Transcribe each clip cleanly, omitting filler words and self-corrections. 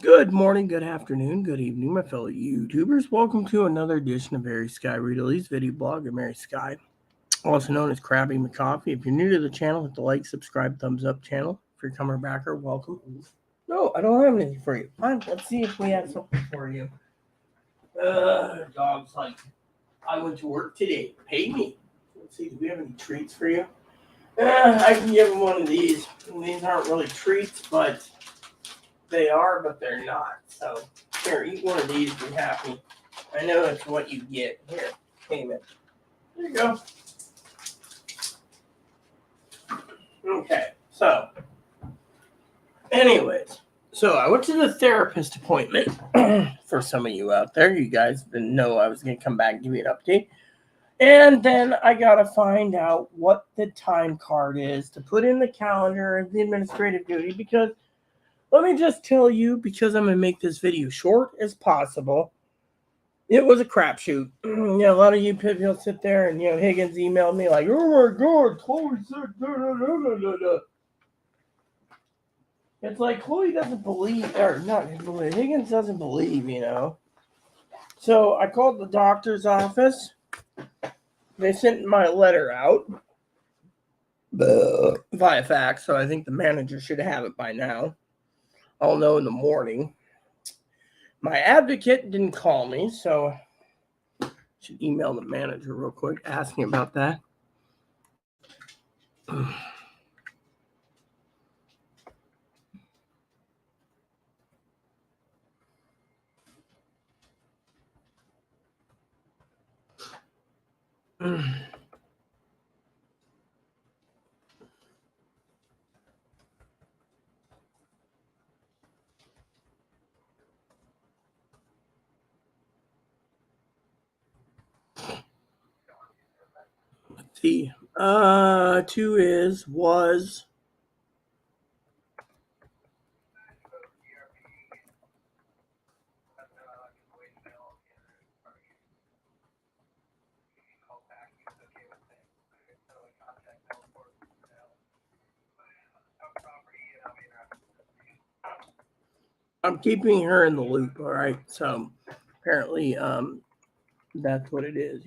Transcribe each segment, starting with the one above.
Good morning, good afternoon, good evening, my fellow YouTubers. Welcome to another edition of Mary Sky Read-Alee's video blog of Mary Sky, also known as Crabbing the Coffee. If you're new to the channel, hit the like, subscribe, thumbs up channel. If you're a comer backer, welcome. No, I don't have anything for you. Fine, let's see if we have something for you. Dog's like, I went to work today. Pay me. Let's see, do we have any treats for you? I can give him one of these. These aren't really treats, but they are, but they're not. So here, eat one of these. Be happy. I know it's what you get. Here, payment. There you go. Okay. So, anyways, I went to the therapist appointment. For some of you out there, you guys didn't know I was going to come back and give you an update. And then I got to find out what the time card is to put in the calendar of the administrative duty, because let me just tell you, because I'm going to make this video short as possible, it was a crapshoot. A lot of you people sit there and, Higgins emailed me like, oh my God, Chloe said da. It's like Chloe doesn't believe, or not believe, Higgins doesn't believe, So I called the doctor's office. They sent my letter out via fax, so I think the manager should have it by now. I'll know in the morning. My advocate didn't call me, so I should email the manager real quick asking about that. Let's see. Was. I'm keeping her in the loop, all right? So apparently that's what it is,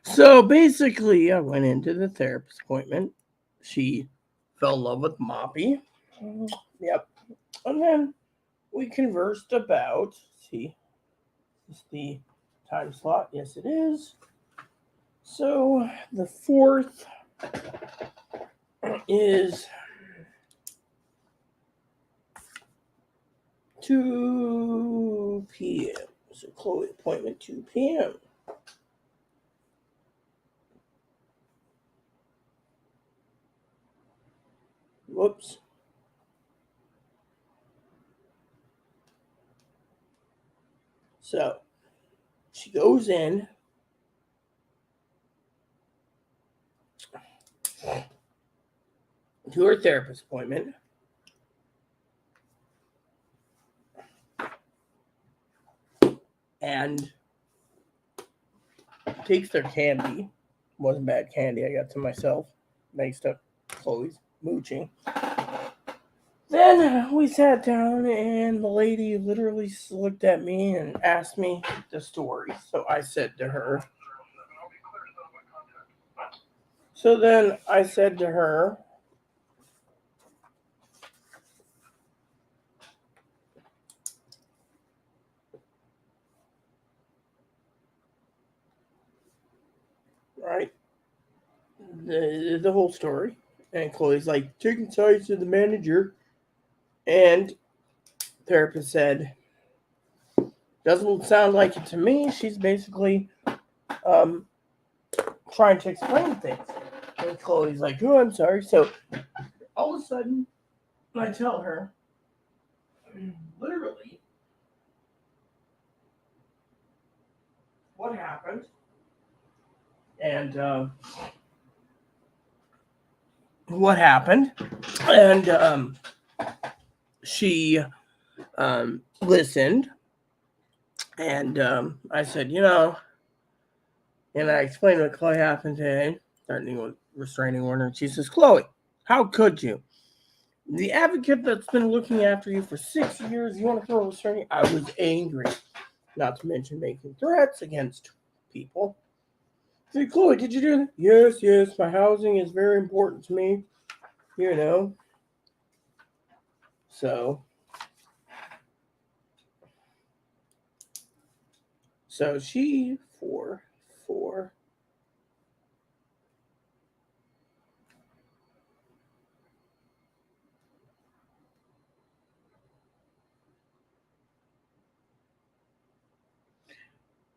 So basically, I went into the therapist appointment. She fell in love with Moppy. Yep. And then we conversed about, see, is the time slot? Yes, it is. So the 4th is 2 p.m. So Chloe appointment 2 p.m. Whoops. So she goes in. To her therapist appointment. And takes their candy. Wasn't bad candy. I got to myself. Thanks to Chloe's mooching. Then we sat down and the lady literally looked at me and asked me the story. So I said to her. Right? The whole story. And Chloe's like, taking sides to the manager. And therapist said, doesn't sound like it to me. She's basically trying to explain things. And Chloe's like, oh, I'm sorry. So all of a sudden, I tell her, literally, what happened. And what happened. And she listened. And I said, and I explained what Chloe happened today, threatening with restraining order. And she says, Chloe, how could you? The advocate that's been looking after you for 6 years, you want to throw a restraining? I was angry. Not to mention making threats against people. Say, Chloe, did you do that? Yes, my housing is very important to me. You know. So she four.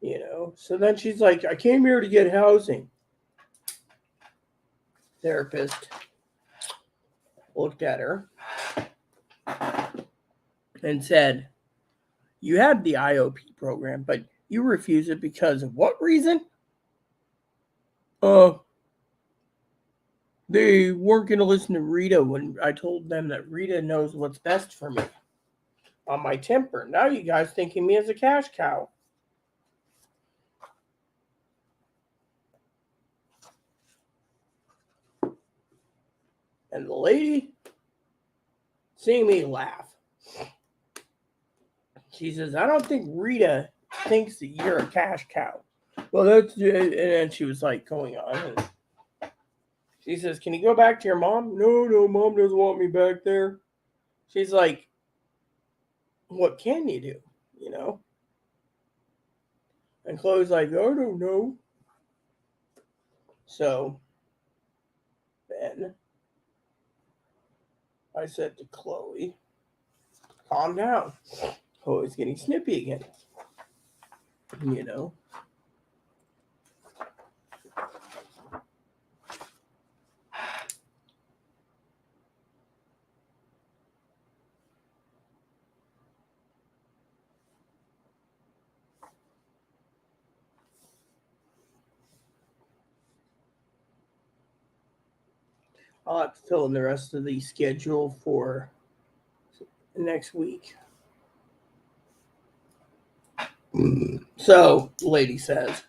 You know. So then she's like, I came here to get housing. Therapist looked at her and said, you had the IOP program, but you refused it because of what reason? They weren't going to listen to Rita when I told them that Rita knows what's best for me. On my temper. Now you guys thinking me as a cash cow. And the lady, seeing me laugh, she says, I don't think Rita thinks that you're a cash cow. Well, that's, and then she was like going on. And she says, can you go back to your mom? No, mom doesn't want me back there. She's like, what can you do? You know? And Chloe's like, I don't know. So then I said to Chloe, calm down. Chloe's getting snippy again. You know? I'll have to fill in the rest of the schedule for next week. So, the lady says,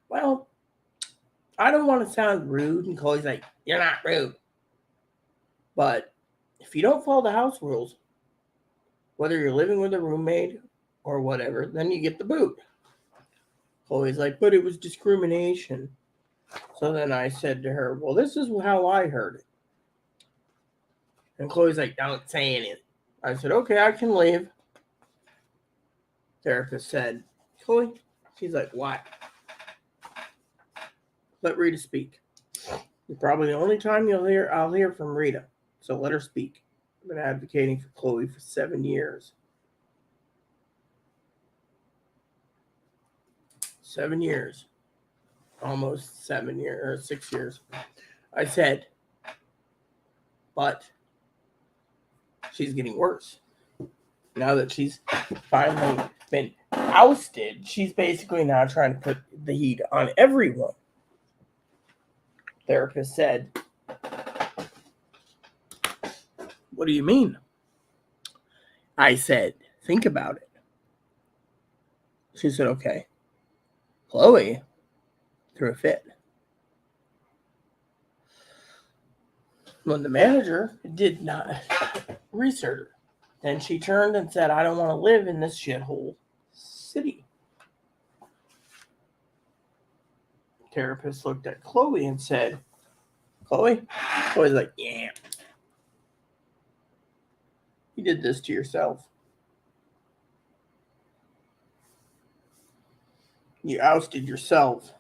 well, I don't want to sound rude. And Chloe's like, you're not rude. But if you don't follow the house rules, whether you're living with a roommate or whatever, then you get the boot. Chloe's like, but it was discrimination. So then I said to her, well, this is how I heard it. And Chloe's like, don't say anything. I said, okay, I can leave. Therapist said, Chloe? She's like, why? Let Rita speak. It's probably the only time I'll hear from Rita. So let her speak. I've been advocating for Chloe for 7 years. 7 years. Almost 7 years or 6 years. I said, but she's getting worse. Now that she's finally been ousted, she's basically now trying to put the heat on everyone. Therapist said, what do you mean? I said, think about it. She said, okay. Chloe threw a fit. When the manager did not research her, then she turned and said, I don't want to live in this shithole city. Therapist looked at Chloe and said, Chloe? Chloe's like, yeah. You did this to yourself. You ousted yourself.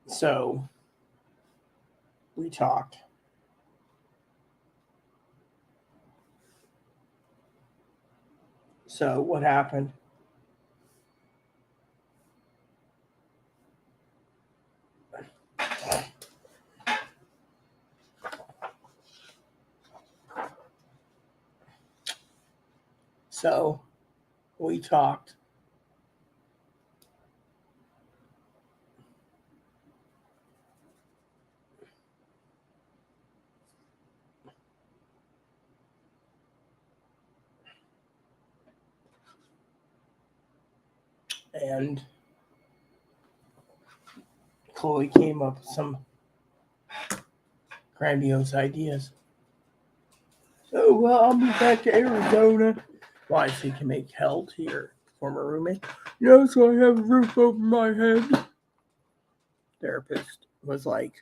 So we talked. So what happened? So we talked. And Chloe came up with some grandiose ideas. So, well, I'll move back to Arizona. Why, so you can make hell to your former roommate? So I have a roof over my head. Therapist was like,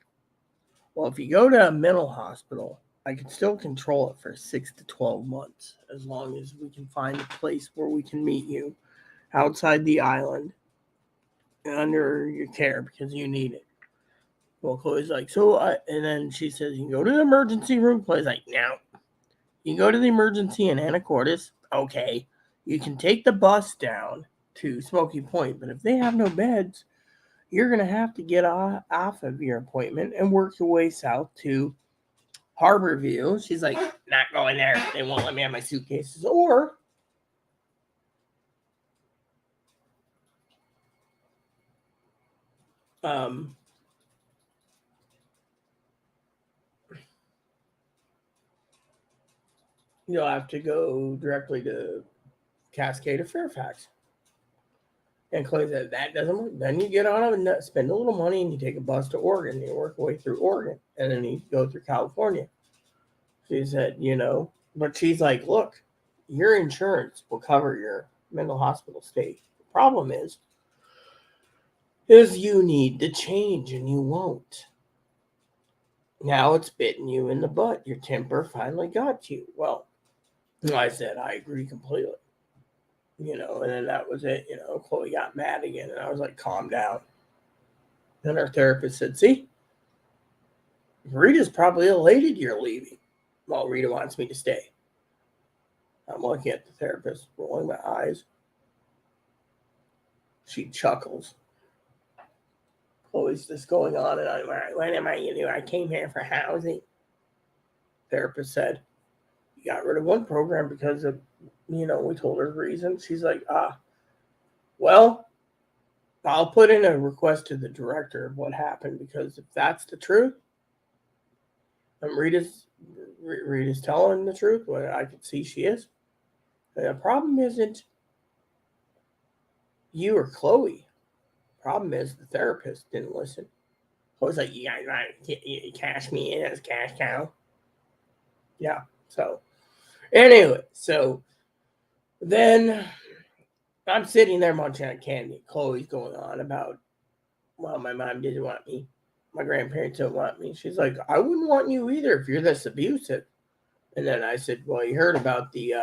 well, if you go to a mental hospital, I can still control it for 6 to 12 months as long as we can find a place where we can meet you outside the island under your care because you need it. Well, Chloe's like, and then she says, you can go to the emergency room. Chloe's like, no. You can go to the emergency in Anacortes. Okay. You can take the bus down to Smoky Point, but if they have no beds, you're going to have to get off of your appointment and work your way south to Harborview. She's like, not going there. They won't let me have my suitcases. Or you'll have to go directly to Cascade or Fairfax. And Chloe said, that doesn't work. Then you get on and spend a little money and you take a bus to Oregon. You work your way through Oregon. And then you go through California. She said, but she's like, look, your insurance will cover your mental hospital stay. The problem is you need to change and you won't. Now it's bitten you in the butt. Your temper finally got you. Well, I said, I agree completely. And then that was it. Chloe got mad again, and I was like, calm down. Then our therapist said, see, Rita's probably elated you're leaving. Well, Rita wants me to stay. I'm looking at the therapist, rolling my eyes. She chuckles. Chloe's just going on, and I'm like, what am I going to do? I came here for housing. Therapist said, you got rid of one program because of, we told her the reason. She's like, well, I'll put in a request to the director of what happened, because if that's the truth, and Rita's telling the truth, what I can see she is. The problem isn't you or Chloe. The problem is the therapist didn't listen. Chloe's like, you cash me in as a cash cow. Yeah, so anyway, then I'm sitting there munching on candy. Chloe's going on about, well, my mom didn't want me. My grandparents don't want me. She's like, I wouldn't want you either if you're this abusive. And then I said, well, you heard about the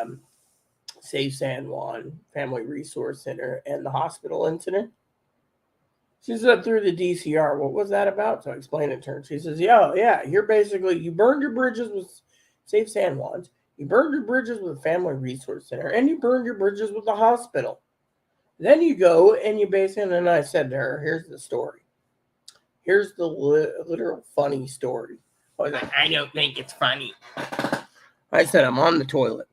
Save San Juan Family Resource Center and the hospital incident? She said, through the DCR. What was that about? So I explained it to her. She says, yeah, you burned your bridges with Save San Juan's. You burned your bridges with the Family Resource Center, and you burned your bridges with the hospital. Then you go and you basically, and I said to her, here's the story. Here's the literal funny story. I was like, I don't think it's funny. I said, I'm on the toilet.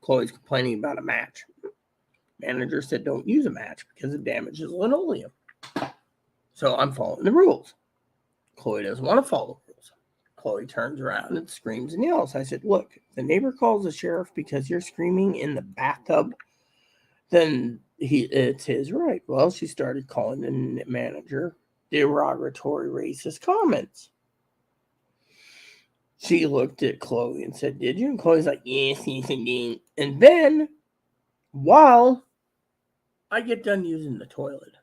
Chloe's complaining about a match. Manager said, don't use a match because it damages linoleum. So I'm following the rules. Chloe doesn't want to follow the rules. Chloe turns around and screams and yells. I said, look, if the neighbor calls the sheriff because you're screaming in the bathtub, then it's his right. Well, she started calling the manager derogatory racist comments. She looked at Chloe and said, did you? And Chloe's like, yes, I did. And then, while I get done using the toilet,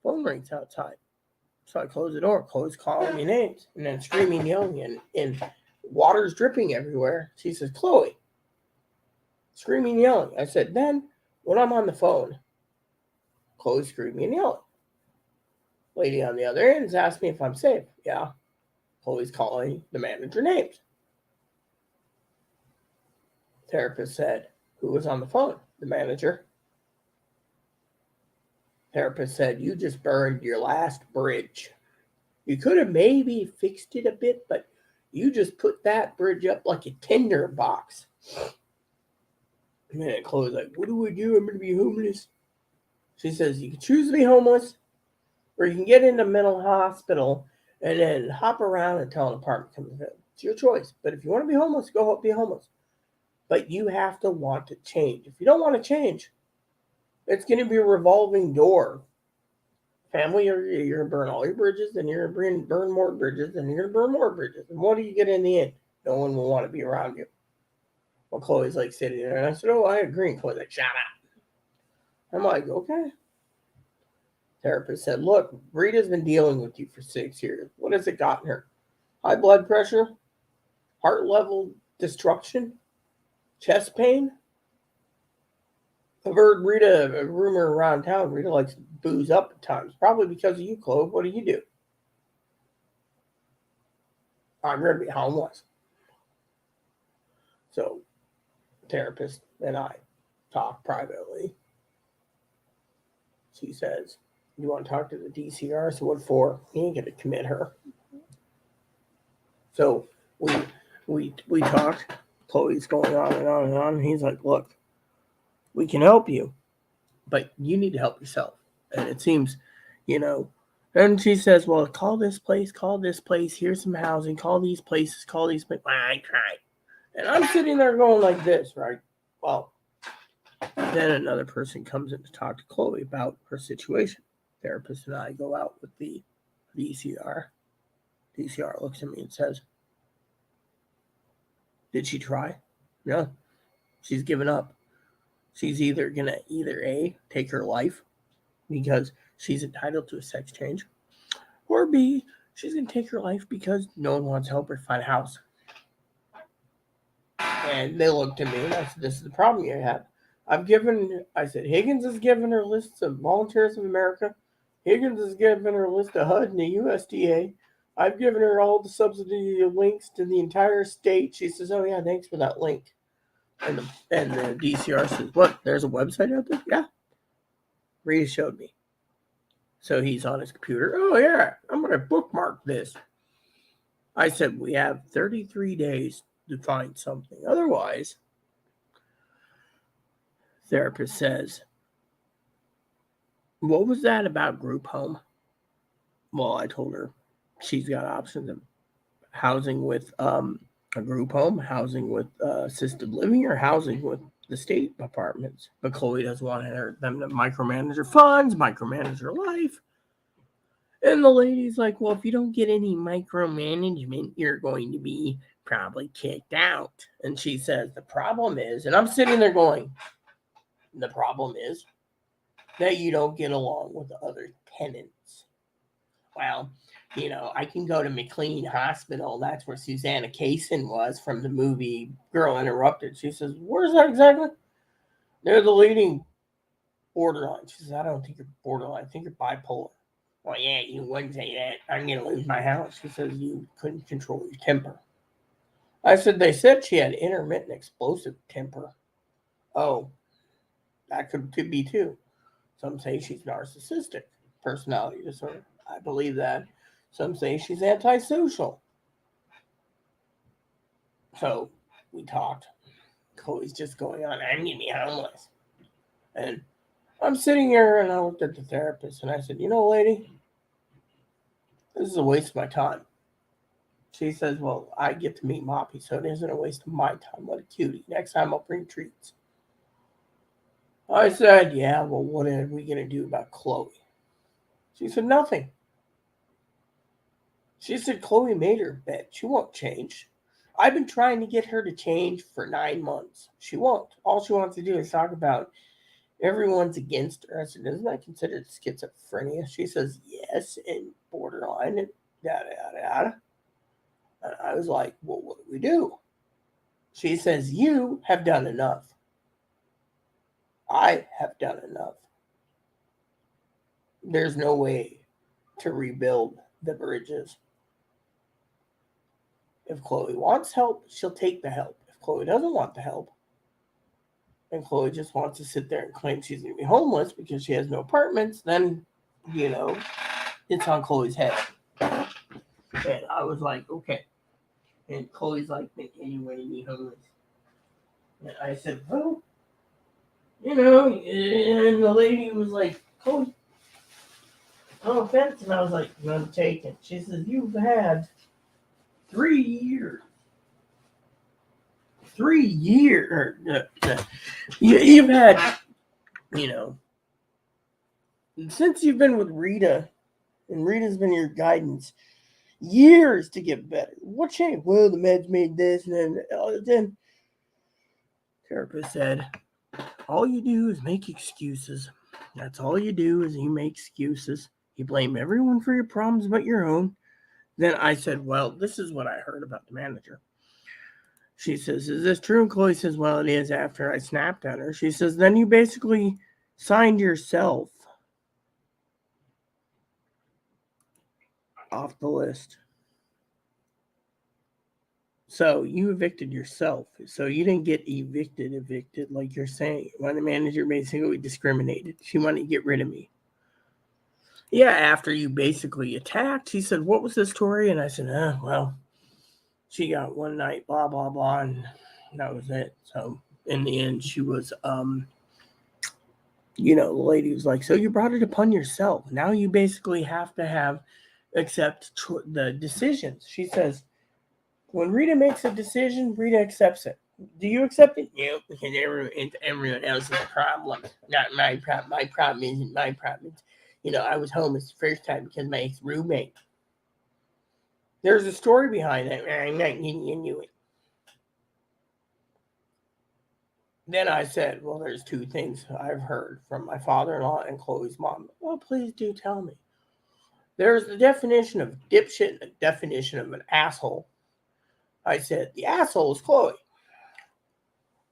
phone rings outside. So I close the door. Chloe's calling me names and then screaming, yelling, and water's dripping everywhere. She says, Chloe, screaming, yelling. I said, then, when I'm on the phone, Chloe's screaming and yelling. Lady on the other end has asked me if I'm safe. Yeah. Chloe's calling the manager names. Therapist said, who was on the phone? The manager. Therapist said, you just burned your last bridge. You could have maybe fixed it a bit, but you just put that bridge up like a tinder box. And then Chloe's like, what do I do? I'm going to be homeless. She says, you can choose to be homeless, or you can get into a mental hospital and then hop around until an apartment comes in. It's your choice. But if you want to be homeless, go be homeless. But you have to want to change. If you don't want to change, it's going to be a revolving door family, you're going to burn all your bridges, then you're going to burn more bridges, then you're going to burn more bridges. And what do you get in the end? No one will want to be around you. Well, Chloe's like sitting there, and I said, oh, I agree. And Chloe's like, shut up. I'm like, okay. Therapist said, look, Rita's been dealing with you for 6 years. What has it gotten her? High blood pressure? Heart level destruction? Chest pain? I've heard Rita, a rumor around town, Rita likes to booze up at times. Probably because of you, Chloe. What do you do? I'm going to be homeless. So, therapist and I talk privately. She says, you want to talk to the DCR? So what for? He ain't going to commit her. So we talked. Chloe's going on and on and on. And he's like, look, we can help you, but you need to help yourself. And it seems, and she says, well, call this place, here's some housing, call these places, I tried. And I'm sitting there going like this, right? Well, then another person comes in to talk to Chloe about her situation. Therapist and I go out with the DCR. DCR looks at me and says, did she try? No. She's given up. She's either going to A, take her life because she's entitled to a sex change, or B, she's going to take her life because no one wants to help her find a house. And they looked at me and I said, this is the problem you have. I said, Higgins has given her lists of Volunteers of America. Higgins has given her a list of HUD and the USDA. I've given her all the subsidy links to the entire state. She says, oh, yeah, thanks for that link. And the DCR says, what, there's a website out there? Yeah. Rita showed me. So he's on his computer. Oh, yeah, I'm going to bookmark this. I said, we have 33 days to find something. Otherwise, therapist says, what was that about group home? Well, I told her she's got options of housing with a group home, housing with assisted living, or housing with the state apartments. But Chloe doesn't want them to micromanage her funds, micromanage her life. And the lady's like, well, if you don't get any micromanagement, you're going to be probably kicked out. And she says, the problem is, and I'm sitting there going, the problem is that you don't get along with the other tenants. Well, I can go to McLean Hospital. That's where Susanna Kaysen was from the movie Girl Interrupted. She says, where's that exactly? They're the leading borderline. She says, I don't think you're borderline. I think you're bipolar. Well, yeah, you wouldn't say that. I'm going to lose my house. She says, you couldn't control your temper. I said, they said she had intermittent explosive temper. Oh, that could be too. Some say she's narcissistic personality disorder. I believe that. Some say she's antisocial. So we talked. Chloe's just going on, I'm going to be homeless. And I'm sitting here and I looked at the therapist and I said, lady, this is a waste of my time. She says, well, I get to meet Moppy, so it isn't a waste of my time. What a cutie. Next time I'll bring treats. I said, yeah, well, what are we going to do about Chloe? She said, nothing. She said, Chloe made her bed. She won't change. I've been trying to get her to change for 9 months. She won't. All she wants to do is talk about everyone's against her. I said, isn't that considered schizophrenia? She says, yes, and borderline, and yada, yada, yada. And I was like, well, what do we do? She says, you have done enough. I have done enough. There's no way to rebuild the bridges. If Chloe wants help, she'll take the help. If Chloe doesn't want the help, and Chloe just wants to sit there and claim she's going to be homeless because she has no apartments, then, it's on Chloe's head. And I was like, okay. And Chloe's like, anyway, to be homeless. And I said, well, and the lady was like, Chloe, no offense. And I was like, none taken. She says, you've had 3 years. 3 years. You've had, Since you've been with Rita, and Rita's been your guidance years to get better, what changed? Well, the meds made this, and then therapist said, all you do is make excuses. That's all you do is you make excuses. You blame everyone for your problems but your own. Then I said, well, this is what I heard about the manager. She says, is this true? And Chloe says, well, it is after I snapped at her. She says, then you basically signed yourself off the list. So you evicted yourself. So you didn't get evicted like you're saying. When the manager basically discriminated. She wanted to get rid of me. Yeah, after you basically attacked, he said, what was the story? And I said, well, she got one night, blah, blah, blah, and that was it. So in the end, she was, the lady was like, so you brought it upon yourself. Now you basically have to accept the decisions. She says, when Rita makes a decision, Rita accepts it. Do you accept it? Yeah, because everyone else's problem. Not my problem. My problem isn't my problem. I was homeless the first time because my ex-roommate. There's a story behind that. I'm not getting into it. Then I said, well, there's two things I've heard from my father-in-law and Chloe's mom. Well, please do tell me. There's the definition of dipshit and the definition of an asshole. I said, the asshole is Chloe.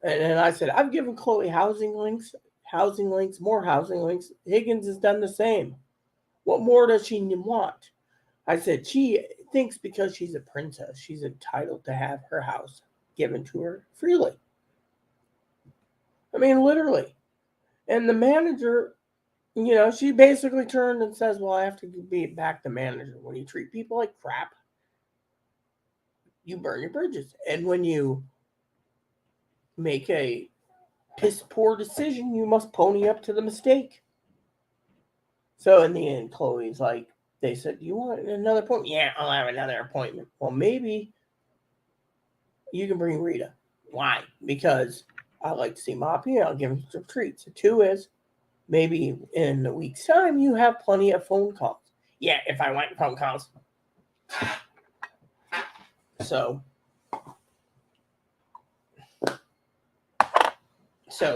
And then I said, I've given Chloe housing links, more housing links. Higgins has done the same. What more does she want? I said, she thinks because she's a princess, she's entitled to have her house given to her freely. I mean, literally. And the manager, she basically turned and says, well, I have to be back the manager. When you treat people like crap, you burn your bridges. And when you make a piss poor decision, you must pony up to the mistake. So in the end, Chloe's like, they said, do you want another appointment? Yeah, I'll have another appointment. Well, maybe you can bring Rita. Why? Because I like to see Moppy. I'll give him some treats. The two is, maybe in a week's time, you have plenty of phone calls. Yeah, if I want phone calls. So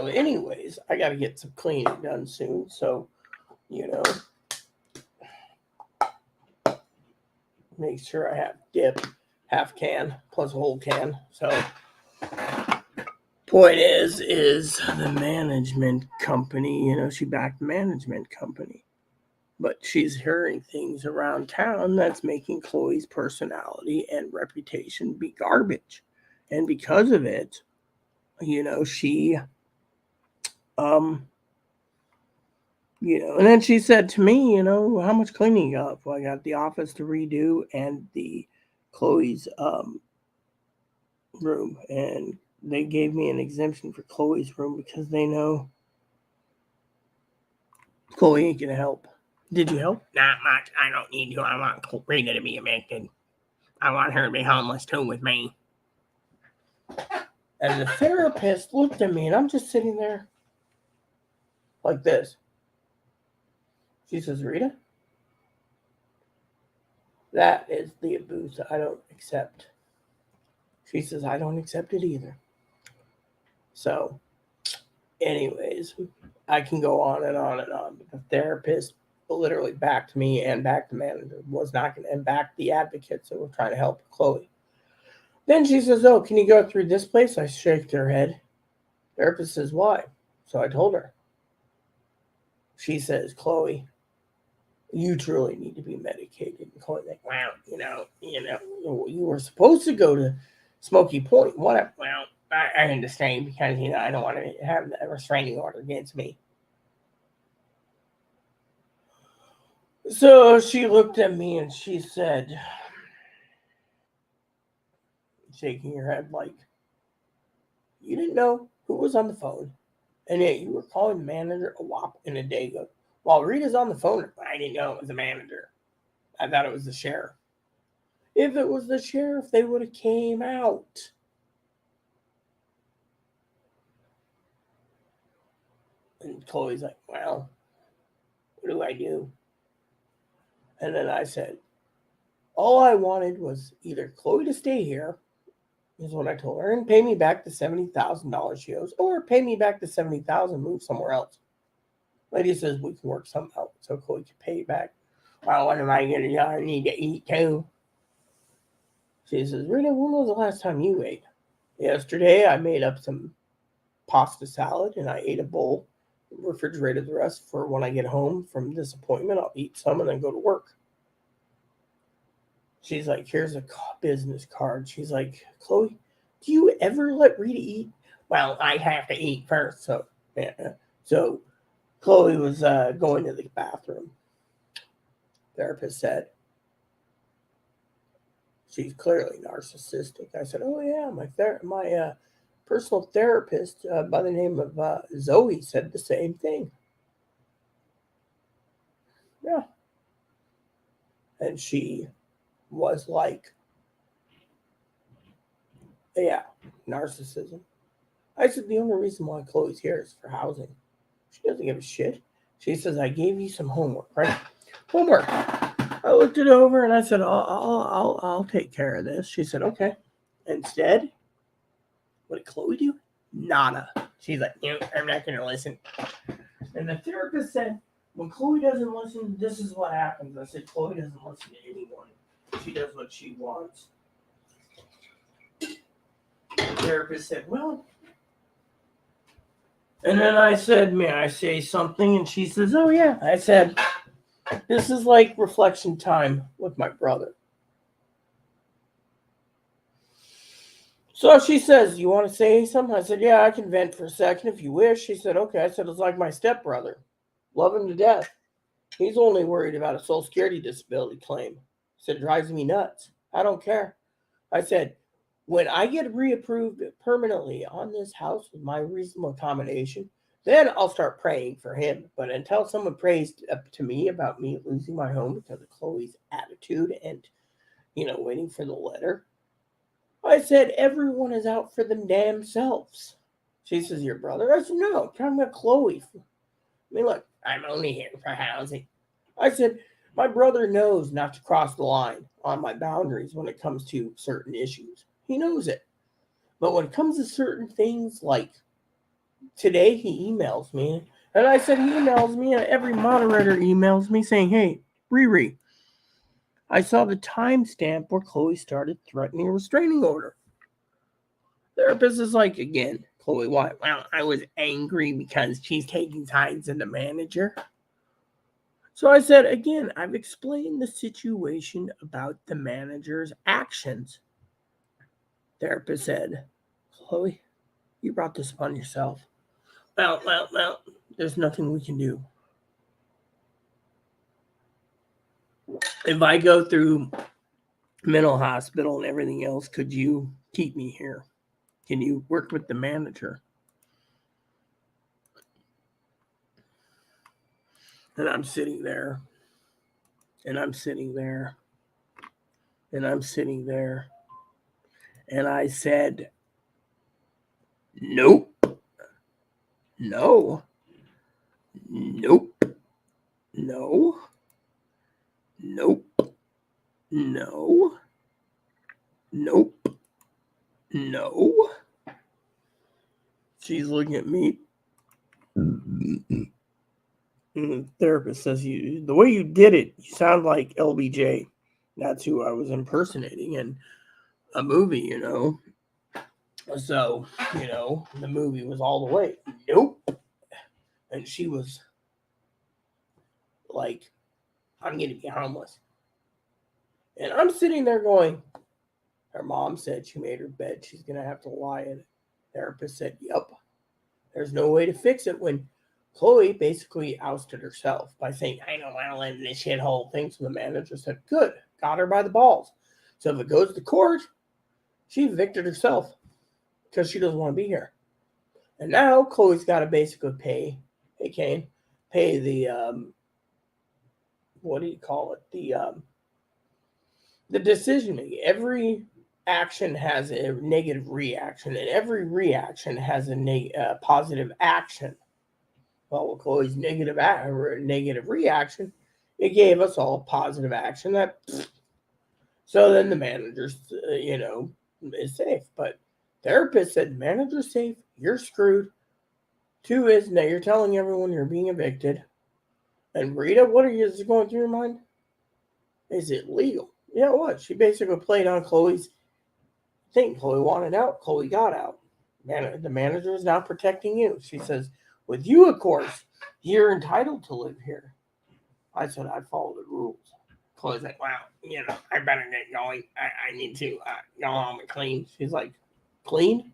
anyways, I got to get some cleaning done soon. So, make sure I have dip, half can plus a whole can. So, point is the management company, she backed the management company. But she's hearing things around town that's making Chloe's personality and reputation be garbage. And because of it, she, and then she said to me, how much cleaning you got? Well, I got the office to redo and the Chloe's room. And they gave me an exemption for Chloe's room because they know Chloe ain't going to help. Did you help? Not much. I don't need to. I want Rita to be evicted. I want her to be homeless too with me. And the therapist looked at me, and I'm just sitting there like this. She says, Rita, that is the abuse I don't accept. She says, I don't accept it either. So, anyways, I can go on and on and on. But the therapist literally backed me and backed the manager, was not going to, and backed the advocates that were trying to help Chloe. Then she says, oh, can you go through this place? I shake her head. Therapist says, why? So I told her. She says, Chloe, you truly need to be medicated. And Chloe's like, wow, you were supposed to go to Smoky Point. What? Well, I understand because, I don't want to have a restraining order against me. So she looked at me and she said, shaking her head like, you didn't know who was on the phone. And yet you were calling the manager a wop in a dago. While Rita's on the phone, I didn't know it was the manager. I thought it was the sheriff. If it was the sheriff, they would have came out. And Chloe's like, well, What do I do? And then I said, all I wanted was either Chloe to stay here, is what I told her, and pay me back the $70,000 she owes, or pay me back the $70,000, move somewhere else. Lady says we can work something out so Chloe can pay you back. Well, what am I going to do? I need to eat too. She says, Rita, when was the last time you ate? Yesterday I made up some pasta salad and I ate a bowl, refrigerated the rest for when I get home from this appointment. I'll eat some and then go to work. She's like, here's a business card. She's like, Chloe, do you ever let Rita eat? Well, I have to eat first. So, yeah. So Chloe was going to the bathroom. Therapist said, she's clearly narcissistic. I said, oh, yeah, my personal therapist by the name of Zoe said the same thing. Yeah. And she was like, yeah, narcissism. I said, the only reason why Chloe's here is for housing. She doesn't give a shit. She says, I gave you some homework, right? Homework. I looked it over and I said, I'll take care of this. She said, okay. Instead, what did Chloe do? Nada. She's like, I'm not going to listen. And the therapist said, when Chloe doesn't listen, this is what happens. I said, Chloe doesn't listen to anyone. She does what she wants. The therapist said, well. And then I said, may I say something? And she says, oh, yeah. I said, this is like reflection time with my brother. So she says, you want to say something? I said, yeah, I can vent for a second if you wish. She said, okay. I said, it's like my stepbrother. Love him to death. He's only worried about a Social Security disability claim. I said, drives me nuts. I don't care. I said, when I get reapproved permanently on this house with my reasonable accommodation, then I'll start praying for him. But until someone prays to me about me losing my home because of Chloe's attitude and, waiting for the letter, I said, everyone is out for them damn selves. She says, your brother? I said, no, I'm talking about Chloe. I mean, look, I'm only here for housing. I said, my brother knows not to cross the line on my boundaries when it comes to certain issues. He knows it. But when it comes to certain things, like today he emails me, and I said he emails me, and every moderator emails me saying, hey, Riri, I saw the timestamp where Chloe started threatening a restraining order. Therapist is like, again, Chloe, why? Well, I was angry because she's taking sides in the manager. So I said, again, I've explained the situation about the manager's actions. Therapist said, Chloe, you brought this upon yourself. Well, there's nothing we can do. If I go through mental hospital and everything else, could you keep me here? Can you work with the manager? And I'm sitting there. And I'm sitting there. And I'm sitting there. And I said, nope. No. Nope. No. Nope. No. Nope. No. She's looking at me. And the therapist says, the way you did it, you sound like LBJ. That's who I was impersonating in a movie, So, the movie was all the way. Nope. And she was like, I'm going to be homeless. And I'm sitting there going, her mom said she made her bed. She's going to have to lie in it. Therapist said, yep. There's no way to fix it when Chloe basically ousted herself by saying, I don't want to live in this shithole thing. So the manager said, good. Got her by the balls. So if it goes to court, she evicted herself because she doesn't want to be here. And now Chloe's got to basically pay, hey, Kane, pay the, what do you call it? The decision making. Every action has a negative reaction, and every reaction has a positive action. Well, with Chloe's negative reaction, it gave us all positive action. So then the manager's, is safe. But therapist said, manager's safe, you're screwed. Two is, now you're telling everyone you're being evicted. And Rita, what is going through your mind? Is it legal? Yeah, what? She basically played on Chloe's thing. Chloe wanted out. Chloe got out. The manager is now protecting you. She says, with you, of course, you're entitled to live here. I said, I'd follow the rules. Chloe's like, wow, I better get going. I need to go home and clean. She's like, clean?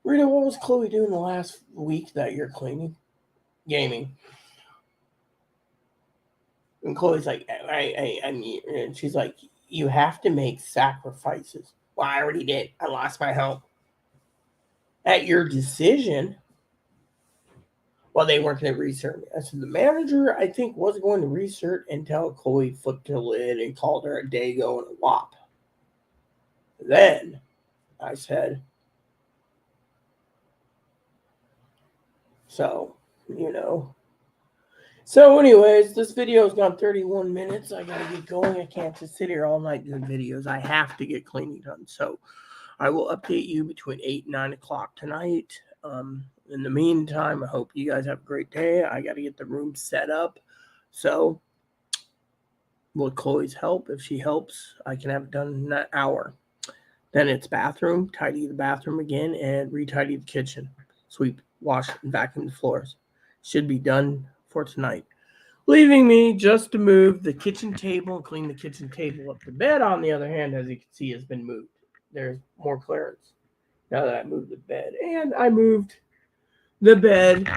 Rita, what was Chloe doing the last week that you're cleaning? Gaming. And Chloe's like, and she's like, you have to make sacrifices. Well, I already did. I lost my home. At your decision. Well, they weren't going to restart me. I said, the manager, I think, wasn't going to restart until Chloe flipped her lid and called her a dago and a wop. Then I said, so, So anyways, this video has gone 31 minutes. I got to get going. I can't just sit here all night doing videos. I have to get cleaning done. So I will update you between 8 and 9 o'clock tonight. In the meantime, I hope you guys have a great day. I got to get the room set up. So with Chloe's help, if she helps, I can have it done in that hour. Then it's bathroom, tidy the bathroom again, and retidy the kitchen. Sweep, wash, and vacuum the floors. Should be done for tonight. Leaving me just to move the kitchen table and clean the kitchen table up. The bed, on the other hand, as you can see, has been moved. There's more clearance now that I moved the bed. And I moved the bed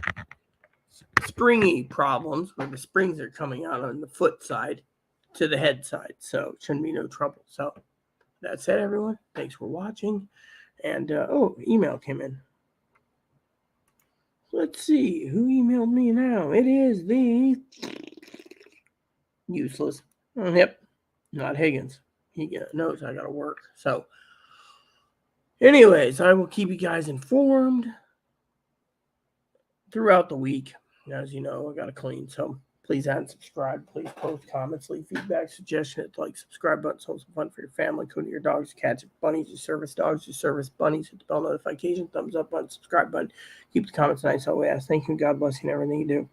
springy problems where the springs are coming out on the foot side to the head side. So it shouldn't be no trouble. So that's it, everyone. Thanks for watching. And, email came in. Let's see. Who emailed me now? It is the useless. Yep. Not Higgins. He knows I got to work. So, anyways, I will keep you guys informed throughout the week. As you know, I got to clean. So, please add and subscribe. Please post comments, leave feedback, suggestions, like, subscribe button. So some fun for your family, including your dogs, cats, your bunnies, your service dogs, your service bunnies. Hit the bell notification, thumbs up button, subscribe button. Keep the comments nice always. Thank you. God bless you in everything you do.